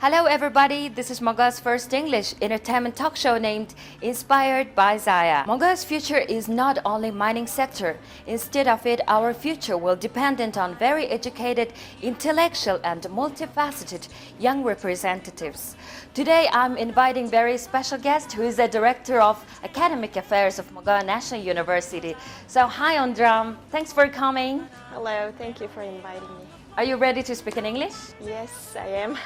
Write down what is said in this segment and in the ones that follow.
Hello everybody, this is Mongo's first English entertainment talk show named Inspired by Zaya. Mongo's future is not only mining sector. Instead of it, our future will dependent on very educated, intellectual and multifaceted young representatives. Today I'm inviting very special guest who is the Director of Academic Affairs of Mongo National University. So hi on drum, thanks for coming. Hello, thank you for inviting me. Are you ready to speak in English? Yes, I am.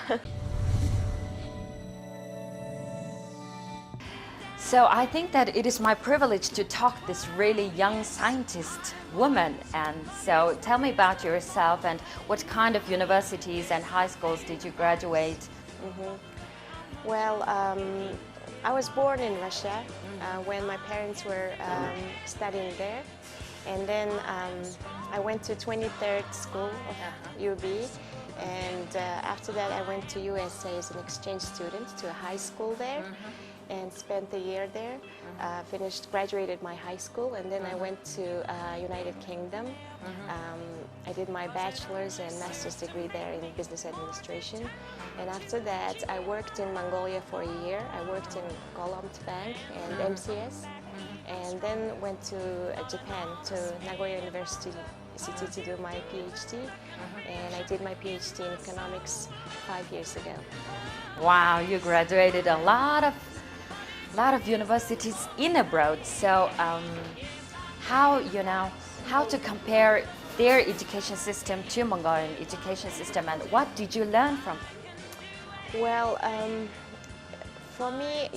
So I think that it is my privilege to talk this really young scientist woman. And so tell me about yourself and what kind of universities and high schools did you graduate? Well, I was born in Russia when my parents were studying there. And then I went to 23rd School of UB. And after that, I went to USA as an exchange student to a high school there. And spent a year there, graduated my high school, and then I went to United Kingdom. I did my bachelor's and master's degree there in business administration. And after that, I worked in Mongolia for a year. I worked in Golomt Bank and MCS, and then went to Japan, to Nagoya University to do my PhD. And I did my PhD in economics 5 years ago. Wow, you graduated a lot of universities in abroad. So how to compare their education system to Mongolian education system, and what did you learn from it? Well, for me,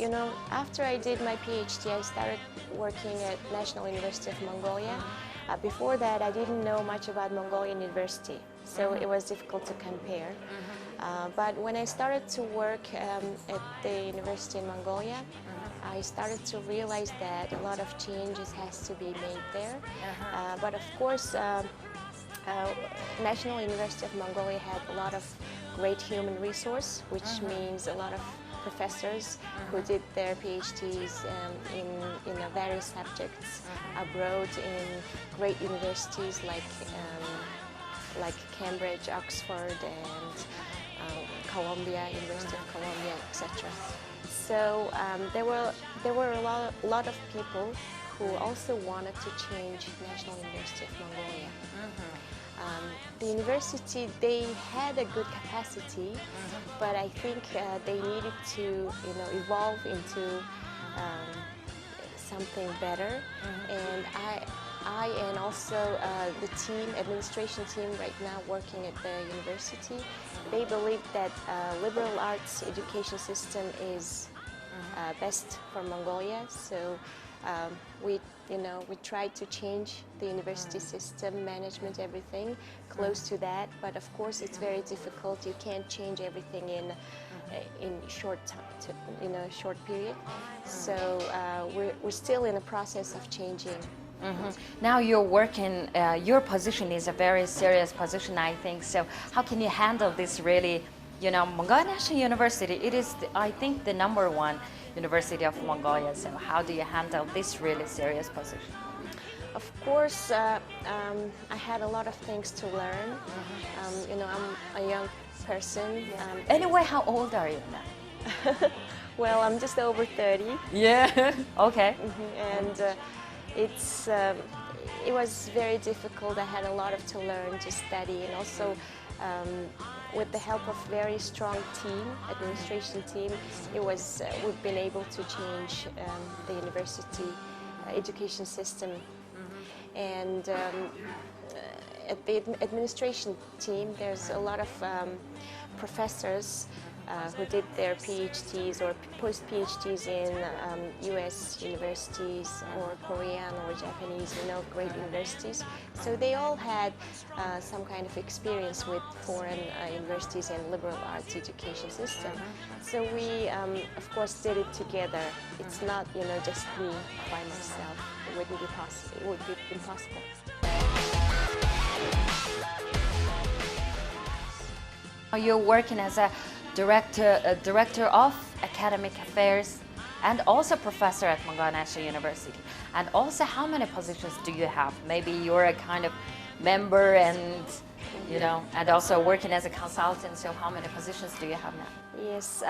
after I did my PhD, I started working at National University of Mongolia. Before that, I didn't know much about Mongolian University, so it was difficult to compare. But when I started to work at the university in Mongolia, I started to realize that a lot of changes has to be made there. But of course, National University of Mongolia had a lot of great human resource, which means a lot of professors who did their PhDs in various subjects abroad in great universities like Cambridge, Oxford, and Columbia, University of Columbia, etc. So there were a lot of people who also wanted to change National University of Mongolia. The university, they had a good capacity, but I think they needed to evolve into something better. And I and also the administration team right now working at the university, they believe that liberal arts education system is best for Mongolia. So we tried to change the university system, management, everything close to that. But of course, it's very difficult. You can't change everything in short period. So we're still in a process of changing. Now you're working, your position is a very serious position, I think. So how can you handle this really, Mongolia National University, it is, I think, the #1 University of Mongolia. So how do you handle this really serious position? Of course, I had a lot of things to learn. I'm a young person. Anyway, how old are you now? Well, I'm just over 30. Yeah, okay. And it was very difficult. I had a lot to learn, to study, and also with the help of very strong administration team, we've been able to change the university education system. And at the administration team, there's a lot of professors who did their PhDs or post-PhDs in US universities or Korean or Japanese, great universities. So they all had some kind of experience with foreign universities and liberal arts education system. So we, of course, did it together. It's not, just me by myself. It wouldn't be possible. It would be impossible. You're working as a director of academic affairs and also professor at Mongolia National University. And also, how many positions do you have? Maybe you're a kind of member and, you know, and also working as a consultant. So how many positions do you have now? Yes,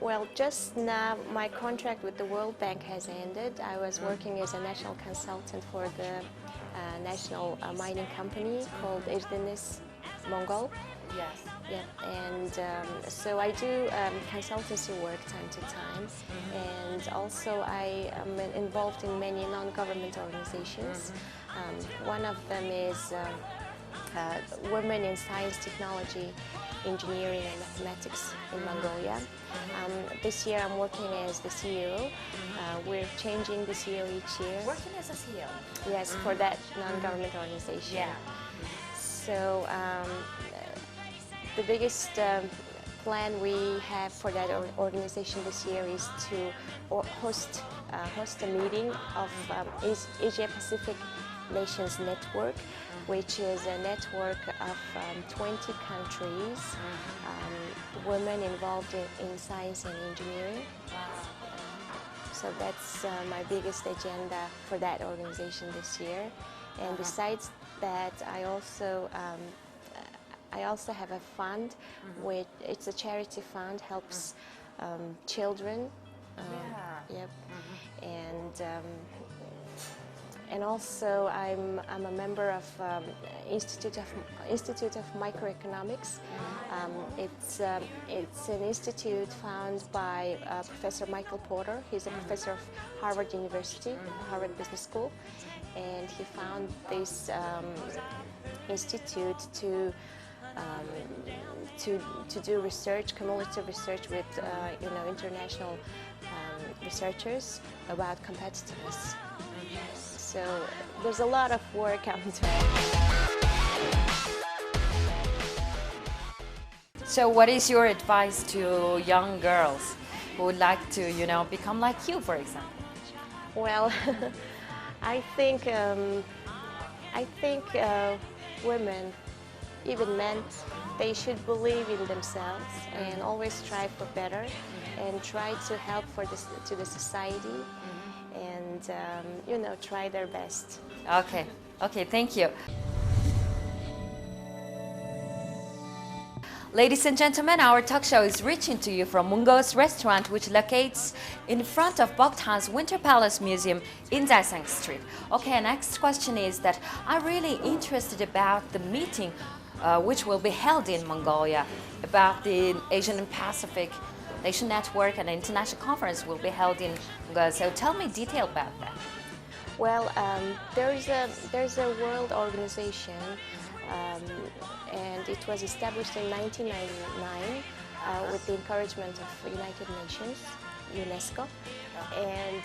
well, just now my contract with the World Bank has ended. I was working as a national consultant for the national mining company called Erdeniz Mongol. Yes. Yeah, and so I do consultancy work time to time, and also I am involved in many non-government organizations. One of them is Women in Science, Technology, Engineering and Mathematics in Mongolia. This year I'm working as the CEO. We're changing the CEO each year. Working as a CEO? Yes, for that non-government organization. Yeah. So the biggest plan we have for that organization this year is to host a meeting of Asia Pacific Nations Network, which is a network of 20 countries, women involved in science and engineering. So that's my biggest agenda for that organization this year. And besides that, I also have a fund, which it's a charity fund, helps children. Yep. And also I'm a member of Institute of Microeconomics. It's an institute founded by Professor Michael Porter. He's a professor of Harvard University, Harvard Business School, and he found this institute to do research, cumulative research with international researchers about competitiveness. So there's a lot of work out there. So what is your advice to young girls who would like to, become like you, for example? Well, I think women, even men, they should believe in themselves and always strive for better and try to help to the society and try their best. Okay, thank you. Ladies and gentlemen, our talk show is reaching to you from Mungo's restaurant, which locates in front of Bogtan's Winter Palace Museum in Daesang Street. Okay, next question is that I'm really interested about the meeting which will be held in Mongolia about the Asian and Pacific Nation Network, and an international conference will be held in Mongolia. So tell me detail about that. Well, there's a world organization, and it was established in 1999 with the encouragement of the United Nations, UNESCO, and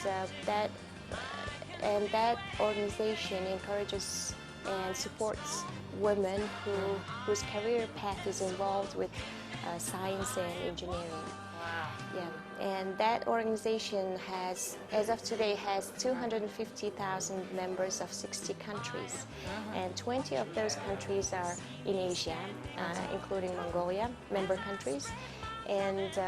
that organization encourages and supports women whose career path is involved with science and engineering. Yeah, and that organization has, as of today, has 250,000 members of 60 countries, and 20 of those countries are in Asia, including Mongolia, member countries, and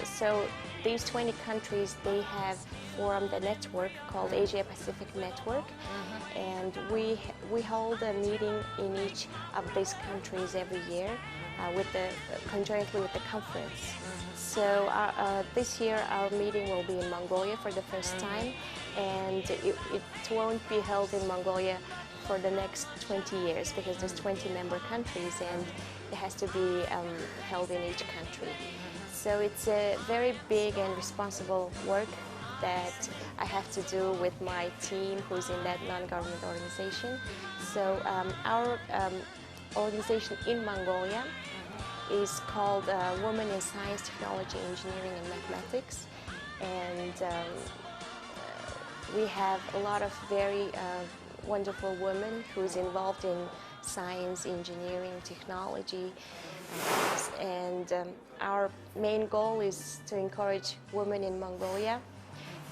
so these 20 countries, they have formed a network called Asia Pacific Network, and we hold a meeting in each of these countries every year conjointly with the conference. So this year our meeting will be in Mongolia for the first time, and it won't be held in Mongolia for the next 20 years because there's 20 member countries and it has to be held in each country. So it's a very big and responsible work that I have to do with my team who's in that non-government organization. So our organization in Mongolia is called Women in Science, Technology, Engineering and Mathematics, and we have a lot of very wonderful women who's involved in science, engineering, technology, and our main goal is to encourage women in Mongolia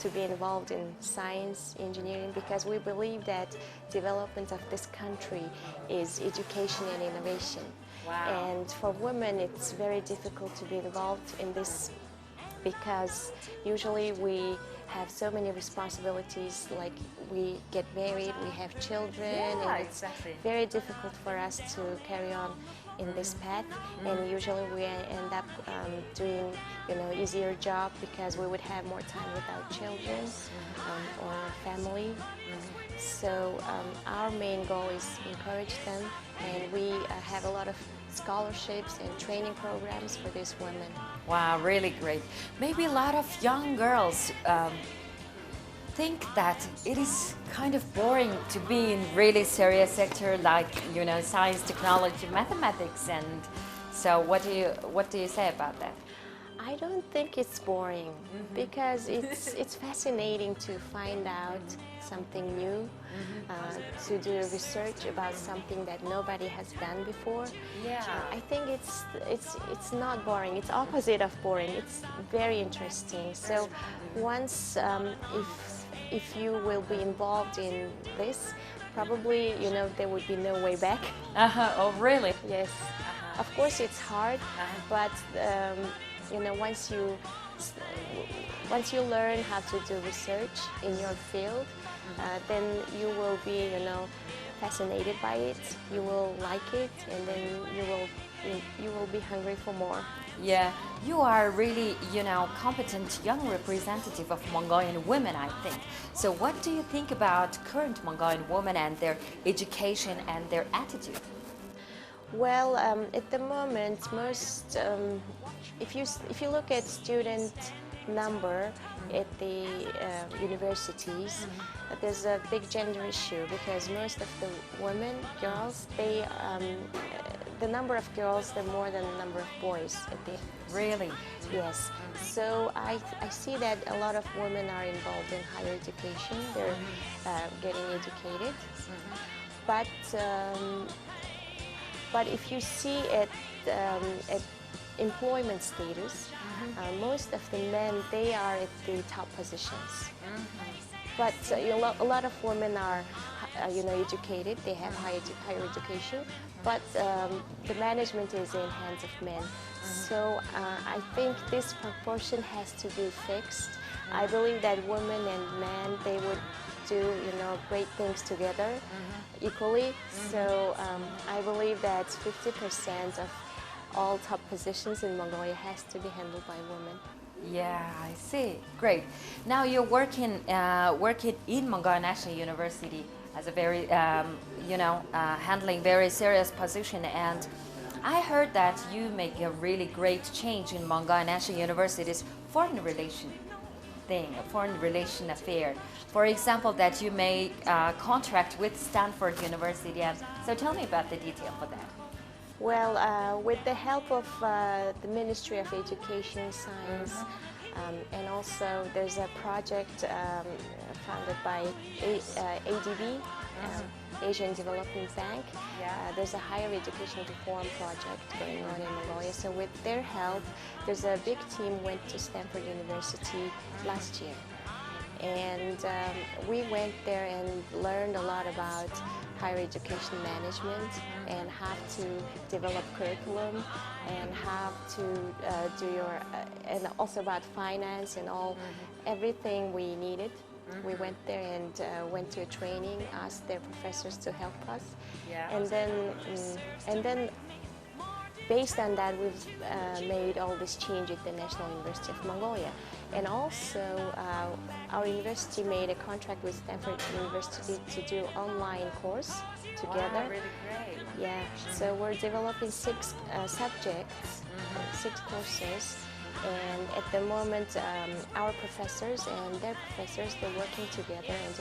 to be involved in science, engineering, because we believe that development of this country is education and innovation. Wow. And for women, it's very difficult to be involved in this because usually we have so many responsibilities, like we get married, we have children, Yeah, and it's exactly. very difficult for us to carry on in this path. And usually we end up doing, easier job because we would have more time with our children or family. So our main goal is to encourage them, and we have a lot of scholarships and training programs for these women. Wow, really great. Maybe a lot of young girls think that it is kind of boring to be in really serious sector like science, technology, mathematics, and so what do you say about that? I don't think it's boring because it's fascinating to find out something new, to do research about something that nobody has done before. Yeah. I think it's not boring. It's opposite of boring. It's very interesting. So once if you will be involved in this, probably there would be no way back. Oh, really? Yes. Of course, it's hard, but once you learn how to do research in your field, then you will be, fascinated by it. You will like it, and then you will be hungry for more. Yeah, you are really, competent young representative of Mongolian women, I think. So what do you think about current Mongolian women and their education and their attitude? Well, at the moment, most if you look at student number at the universities, there's a big gender issue because most of the women, girls, the number of girls, they're more than the number of boys at the. Really? Yes. So I see that a lot of women are involved in higher education. They're getting educated, but if you see at employment status, most of the men, they are at the top positions. But a lot of women are, educated. They have higher education, but the management is in hands of men. So I think this proportion has to be fixed. I believe that women and men, they would do great things together equally. So I believe that 50% of all top positions in Mongolia has to be handled by women. Yeah, I see. Great. Now you're working in Mongolia National University as a very handling very serious position, and I heard that you make a really great change in Mongolia National University's foreign relation thing, a foreign relation affair. For example, that you make a contract with Stanford University. And so tell me about the detail for that. Well, with the help of the Ministry of Education, Science, and also there's a project funded by ADB, Asian Development Bank. There's a higher education reform project going on in Mongolia. So with their help, there's a big team went to Stanford University last year. And we went there and learned a lot about higher education management and how to develop curriculum and how to do and also about finance and everything we needed. We went there and went to a training, asked their professors to help us, and then based on that, we've made all this change at the National University of Mongolia. And also, our university made a contract with Stanford University to do online course together. Wow, really great. Yeah, so we're developing 6 subjects, 6 courses. And at the moment, our professors and their professors, they're working together and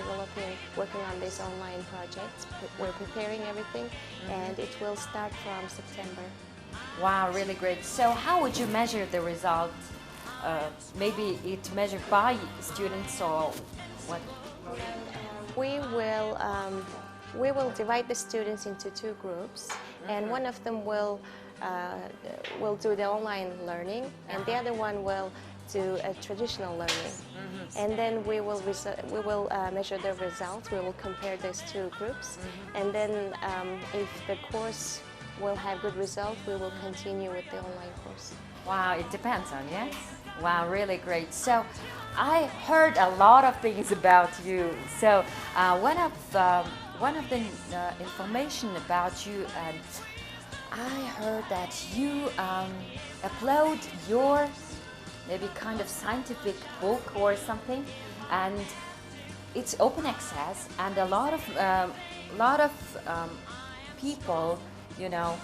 working on this online project. We're preparing everything, and it will start from September. Wow, really great. So how would you measure the result? Maybe it's measured by students or what? We will divide the students into 2 groups, and one of them will do the online learning, and the other one will do a traditional learning. And then we will measure the results. We will compare those 2 groups, and then if the course will have good results, we will continue with the online course. Wow, it depends on, yes? Wow, really great. So I heard a lot of things about you. So one of the information about you, I heard that you upload your maybe kind of scientific book or something, and it's open access, and a lot of people, you know,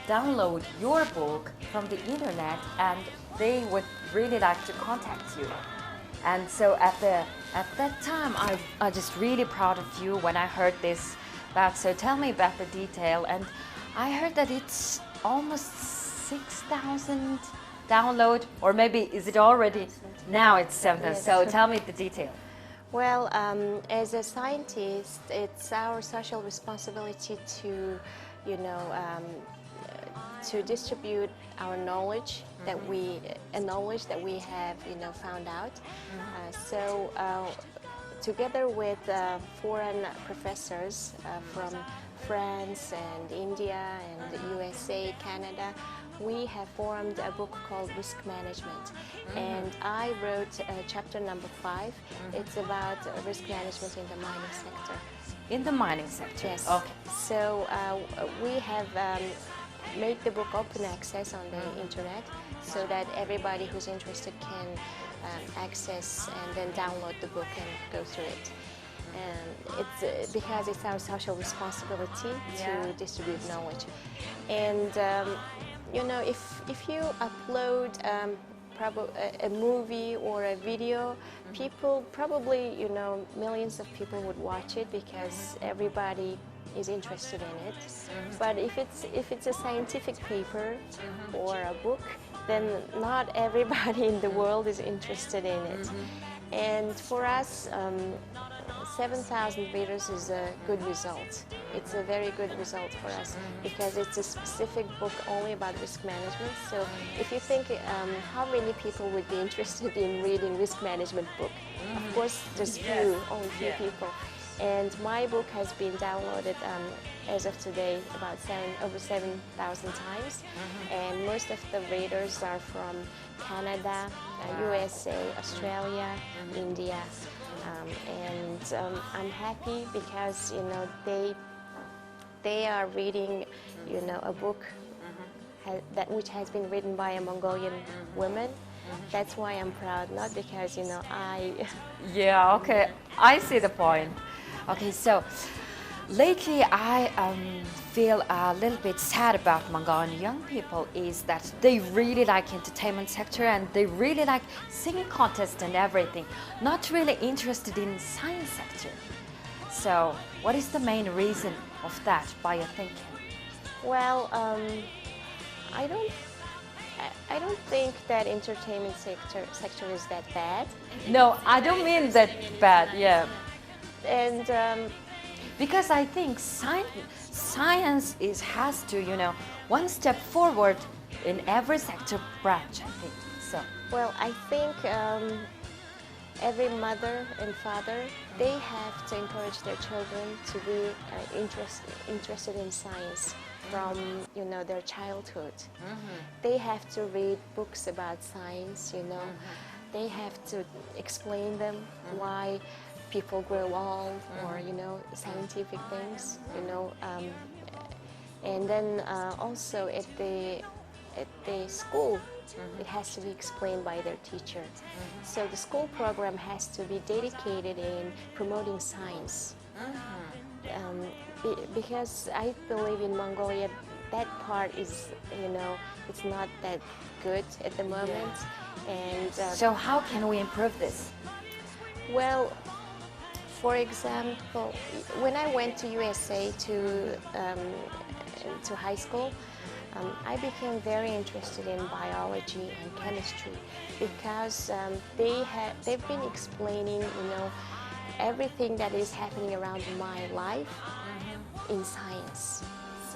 download your book from the internet, and they would really like to contact you. And so at that time, I just really proud of you when I heard this about. So tell me about the detail. And I heard that it's almost 6,000 download, or maybe is it already now it's 7,000. Yes. So tell me the detail. Well, as a scientist, it's our social responsibility to, you know, to distribute our knowledge that knowledge that we have, you know, found out. So together with foreign professors from France and India and USA, Canada, we have formed a book called Risk Management. And I wrote chapter number 5. It's about risk management in the mining sector. In the mining sector. Yes. Okay. So we have made the book open access on the internet so that everybody who's interested can access and then download the book and go through it. And it's because it's our social responsibility to distribute knowledge. And you know, if you upload a movie or a video, people probably, you know, millions of people would watch it because everybody is interested in it. But if it's a scientific paper or a book, then not everybody in the world is interested in it. And for us, 7,000 readers is a good result. It's a very good result for us because it's a specific book only about risk management. So if you think how many people would be interested in reading risk management book, of course there's only few people. And my book has been downloaded as of today about over 7,000 times. And most of the readers are from Canada, USA, Australia, India. And I'm happy because, you know, they are reading, you know, a book which has been written by a Mongolian woman. That's why I'm proud, not because, you know, Yeah, okay, I see the point. Okay, so lately I feel a little bit sad about Mongolian young people is that they really like entertainment sector and they really like singing contest and everything, not really interested in science sector. So what is the main reason of that by your thinking? Well, I don't think that entertainment sector is that bad. No, I don't mean that bad, yeah. And because I think science has to, you know, one step forward in every sector branch, I think. So. Well, I think every mother and father, they have to encourage their children to be interested in science from, you know, their childhood. They have to read books about science, you know. They have to explain them why people grow old or, you know, scientific things, you know. And then also at the school, it has to be explained by their teacher. So the school program has to be dedicated in promoting science. Because I believe in Mongolia, that part is, you know, it's not that good at the moment. And so how can we improve this? Well, for example, when I went to USA to high school, I became very interested in biology and chemistry because they've been explaining, you know, everything that is happening around my life in science.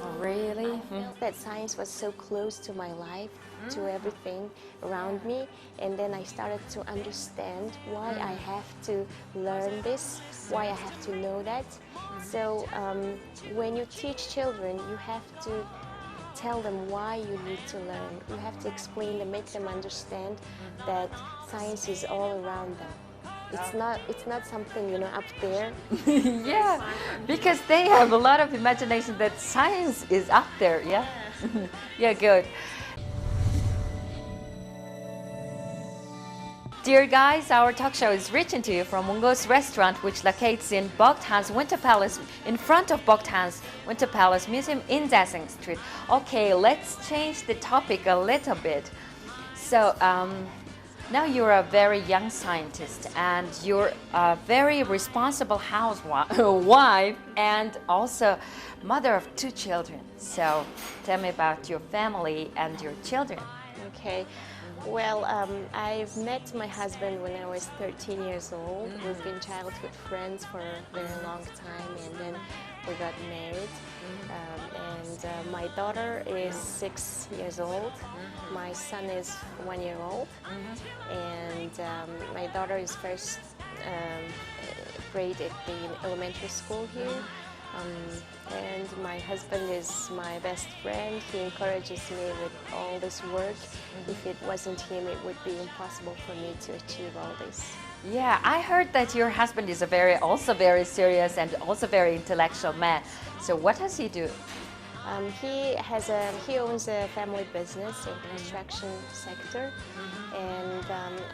Oh, really? I felt that science was so close to my life, to everything around me, and then I started to understand why I have to learn this, why I have to know that. So when you teach children, you have to tell them why you need to learn. You have to explain them, make them understand that science is all around them. It's not something, you know, up there. Yeah, because they have a lot of imagination that science is up there. Yeah, yeah, good. Dear guys, our talk show is reaching to you from Mungo's restaurant, which locates in Bogdan's Winter Palace, in front of Bogdan's Winter Palace Museum in Dasing Street. Okay, let's change the topic a little bit. So, now you're a very young scientist and you're a very responsible housewife and also mother of 2 children. So, tell me about your family and your children. Okay. Well, I've met my husband when I was 13 years old. We've been childhood friends for a very long time, and then we got married. My daughter is 6 years old. My son is 1 year old, and my daughter is first grade at the elementary school here. And my husband is my best friend. He encourages me with all this work. If it wasn't him, it would be impossible for me to achieve all this. Yeah, I heard that your husband is also very serious and also very intellectual man. So what does he do? He owns a family business in the construction sector, and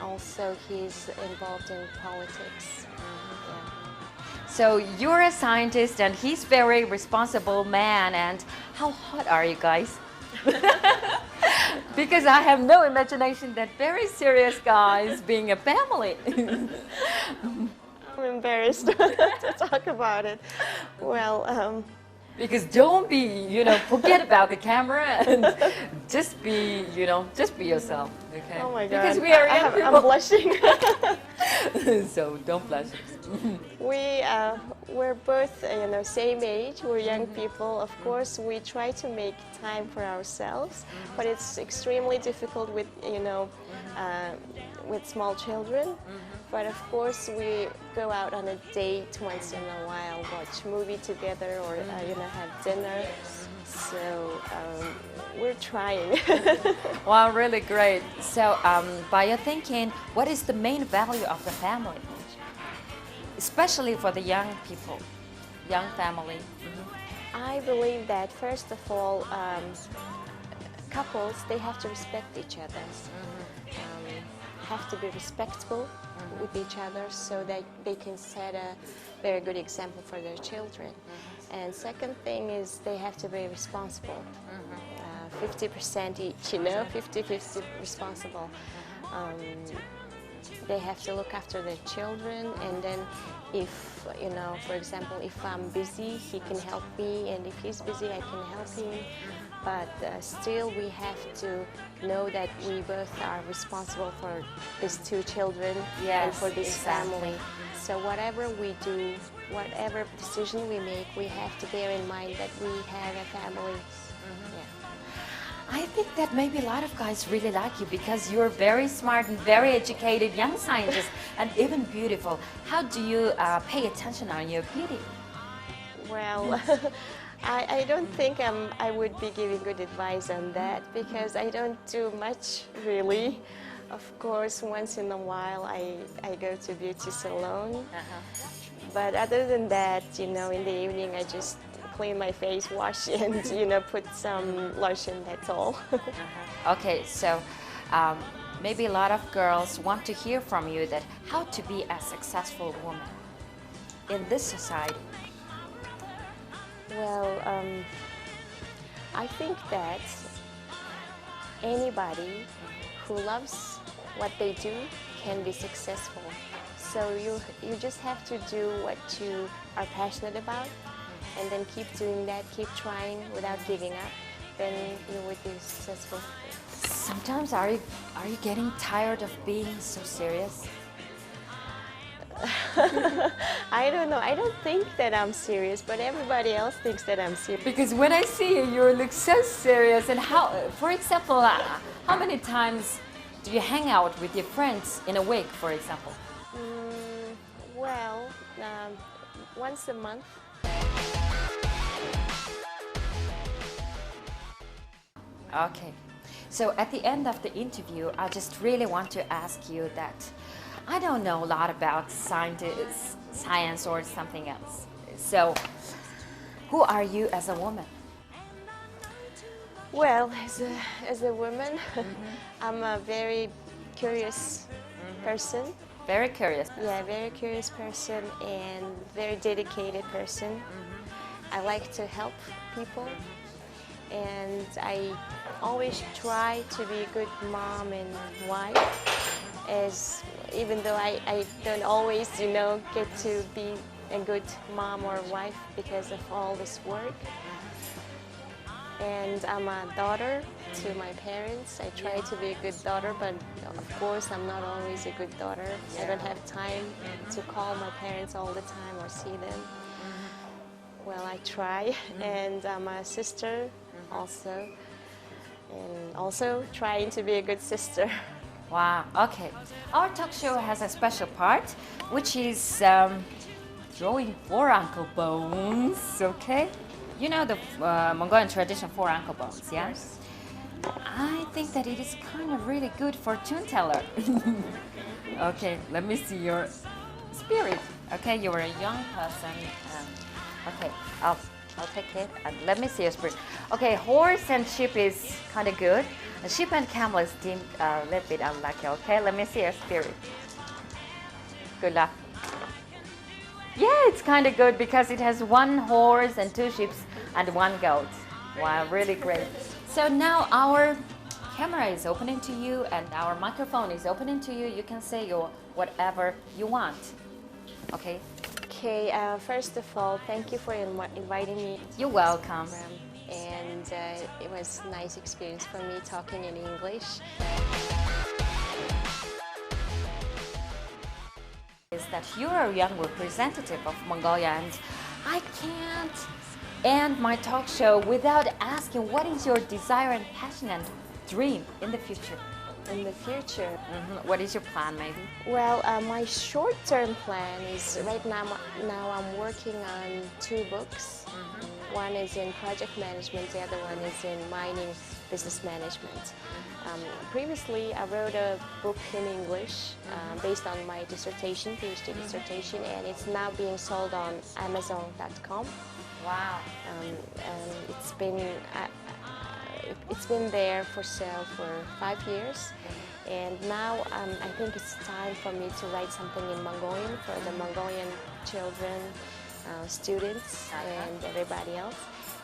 also he's involved in politics. Yeah. So you're a scientist and he's very responsible man, and how hot are you guys? Because I have no imagination that very serious guys being a family. I'm embarrassed to talk about it. Well, because don't be, forget about the camera and just be, just be yourself. Okay? Oh my God. Because we are young people. I'm blushing. So don't blush. We're both, same age. We're young people. Of course, we try to make time for ourselves, but it's extremely difficult with, with small children. But of course, we go out on a date once in a while, watch a movie together, or have dinner. So we're trying. Wow, really great. So, by your thinking, what is the main value of the family, especially for the young people, young family? I believe that first of all, couples, they have to respect each other. Have to be respectful with each other so that they can set a very good example for their children. And second thing is they have to be responsible. 50% each, 50-50 responsible. They have to look after their children, and then if, for example, if I'm busy, he can help me, and if he's busy, I can help him. But still, we have to know that we both are responsible for these 2 children and for this family. So whatever we do, whatever decision we make, we have to bear in mind that we have a family. I think that maybe a lot of guys really like you because you're very smart and very educated young scientist and even beautiful. How do you pay attention on your beauty? Well, I don't think I would be giving good advice on that because I don't do much really. Of course, once in a while I go to beauty salon. But other than that, in the evening I just clean my face, wash, and put some lotion. That's all. Okay, so maybe a lot of girls want to hear from you that how to be a successful woman in this society. Well, I think that anybody who loves what they do can be successful. So you just have to do what you are passionate about, and then keep doing that, keep trying without giving up, then you would be successful. Sometimes are you getting tired of being so serious? I don't know. I don't think that I'm serious, but everybody else thinks that I'm serious. Because when I see you, you look so serious. And how, for example, how many times do you hang out with your friends in a week, for example? Well, once a month. Okay. So at the end of the interview, I just really want to ask you that I don't know a lot about science or something else. So who are you as a woman? Well, as a woman, I'm a very curious person. Very curious. Yeah, very curious person and very dedicated person. I like to help people, and I always try to be a good mom and wife. As even though I don't always, get to be a good mom or wife because of all this work. And I'm a daughter to my parents. I try to be a good daughter, but of course I'm not always a good daughter. I don't have time to call my parents all the time or see them. Well, I try, and I'm a sister also, and also trying to be a good sister. Wow. Okay. Our talk show has a special part, which is drawing four ankle bones. Okay. You know the Mongolian tradition four ankle bones, yeah? I think that it is kind of really good for tune teller. Okay, let me see your spirit. Okay, you are a young person. Okay, I'll take it and let me see your spirit. Okay, horse and sheep is kind of good. Sheep and camel is deemed a little bit unlucky. Okay, let me see your spirit. Good luck. Yeah, it's kind of good because it has one horse and two sheep and one goat. Wow, really great. So now our camera is opening to you and our microphone is opening to you. You can say your whatever you want. Okay? Okay, first of all, thank you for inviting me. You're welcome. And it was a nice experience for me talking in English. Is that you're a young representative of Mongolia, and I can't end my talk show without asking what is your desire and passion and dream in the future? In the future, What is your plan, maybe? well, my short-term plan is right now I'm working on two books. One is in project management, the other one is in mining business management. Previously, I wrote a book in English based on my dissertation, PhD dissertation, and it's now being sold on Amazon.com. Wow. And it's been there for sale for 5 years, and now I think it's time for me to write something in Mongolian for the Mongolian children, students, and everybody else.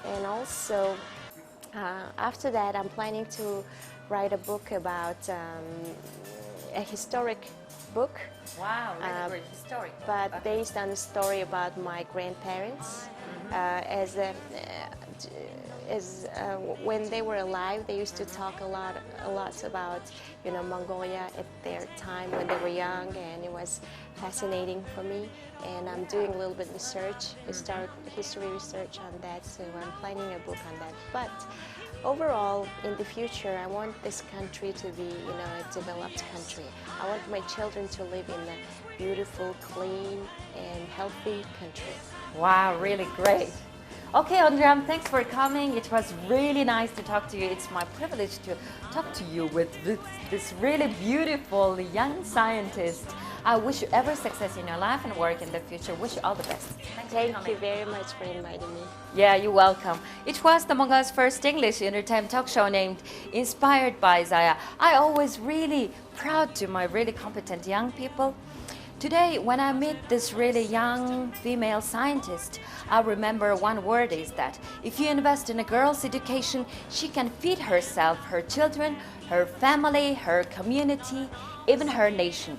And also, after that, I'm planning to write a book about a historic book, Wow, really great historic. but based on a story about my grandparents. When they were alive, they used to talk a lot about Mongolia at their time when they were young, and it was fascinating for me. And I'm doing a little bit research, history research on that, so I'm planning a book on that. But overall, in the future, I want this country to be, a developed country. I want my children to live in a beautiful, clean, and healthy country. Wow, really great. Okay, Ondram, thanks for coming. It was really nice to talk to you. It's my privilege to talk to you with this really beautiful young scientist. I wish you every success in your life and work in the future. Wish you all the best. Thank you very much for inviting me. Yeah, you're welcome. It was the Mongolia's first English entertainment talk show named Inspired by Zaya. I always really proud to my really competent young people. Today, when I meet this really young female scientist, I remember one word is that if you invest in a girl's education, she can feed herself, her children, her family, her community, even her nation.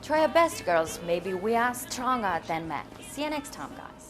Try your best, girls. Maybe we are stronger than men. See you next time, guys.